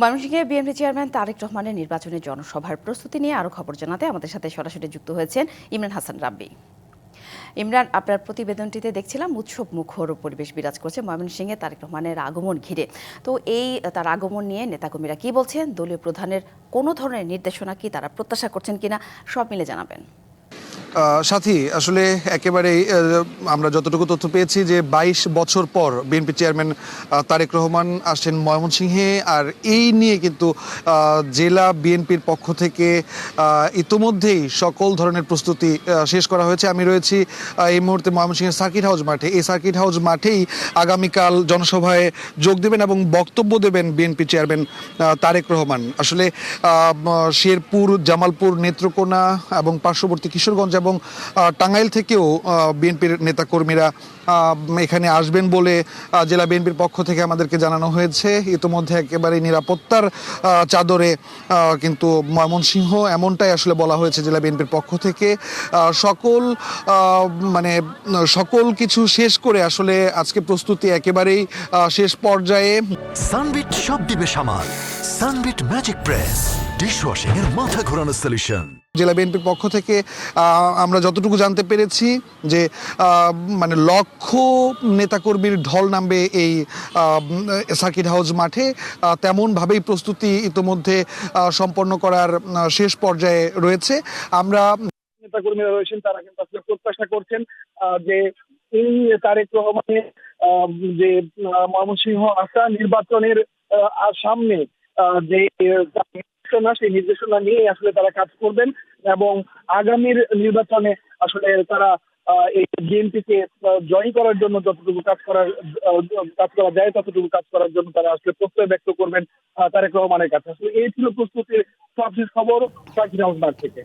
ময়মনসিংহে BNP chairman Tarique রহমানের নির্বাচনী জনসভার প্রস্তুতি নিয়ে আরও খবর জানাতে আমাদের সাথে সরাসরি যুক্ত হয়েছেন ইমরান হাসান রাব্বি। ইমরান, আপনার প্রতিবেদনটিতে দেখছিলাম উৎসব মুখর পরিবেশ বিরাজ করছে ময়মনসিংহে তারেক রহমানের আগমন ঘিরে। তো তার আগমন নিয়ে নেতাকর্মীরা কি বলছেন, দলীয় প্রধানের কোনো ধরনের নির্দেশনা কি তারা প্রত্যাশা করছেন কিনা, সব মিলে জানাবেন। সাথী, আসলে একেবারেই আমরা যতটুকু তথ্য পেয়েছি যে ২২ বছর পর বিএনপি চেয়ারম্যান তারেক রহমান আসছেন ময়মনসিংহে। আর এই নিয়ে কিন্তু জেলা বিএনপির পক্ষ থেকে ইতোমধ্যেই সকল ধরনের প্রস্তুতি শেষ করা হয়েছে। আমি রয়েছি এই মুহূর্তে ময়মনসিংহের সার্কিট হাউস মাঠে। এই সার্কিট হাউস মাঠেই আগামীকাল জনসভায় যোগ দেবেন এবং বক্তব্য দেবেন বিএনপি চেয়ারম্যান তারেক রহমান। আসলে শেরপুর, জামালপুর, নেত্রকোনা এবং পার্শ্ববর্তী কিশোরগঞ্জ এবং টাঙ্গাইল থেকেও বিএনপির নেতাকর্মীরা এখানে আসবেন বলে জেলা বিএনপির পক্ষ থেকে আমাদেরকে জানানো হয়েছে। ইতোমধ্যে একেবারে নিরাপত্তার চাদরে কিন্তু ময়মনসিংহ, এমনটাই আসলে বলা হয়েছে জেলা বিএনপির পক্ষ থেকে। সকল কিছু শেষ করে আসলে আজকে প্রস্তুতি একেবারেই শেষ পর্যায়ে। সানবিট সব দিবে সামাল। সানবিট ম্যাজিক প্রেস ডিশওয়াশিং এর মাথা ঘোরানো সলিউশন। জেলা বিএনপির পক্ষ থেকে আমরা যতটুকু জানতে পেরেছি যে লক্ষ নেতাকর্মীর ঢল নামবে এই সার্কিট হাউস মাঠে। তেমনভাবেই প্রস্তুতি ইতোমধ্যে সম্পন্ন করার শেষ পর্যায়ে রয়েছে। আমরা নেতাকর্মীরা রয়েছেন, তারা কিন্তু আসলে প্রত্যাশা করছেন যে এই তারেক রহমানের যে ময়মনসিংহ আসা নির্বাচনের সামনে যে নির্দেশনা, সেই নির্দেশনা নিয়ে আসলে তারা কাজ করবেন এবং আগামীর নির্বাচনে আসলে তারা এই বিএনপিকে জয় করার জন্য যতটুকু কাজ করা যায় ততটুকু কাজ করার জন্য তারা আসলে প্রত্যয় ব্যক্ত করবেন তারেক রহমানের কাছে। আসলে এই ছিল প্রস্তুতির সবশেষ খবর সার্কিট হাউস মাঠ থেকে।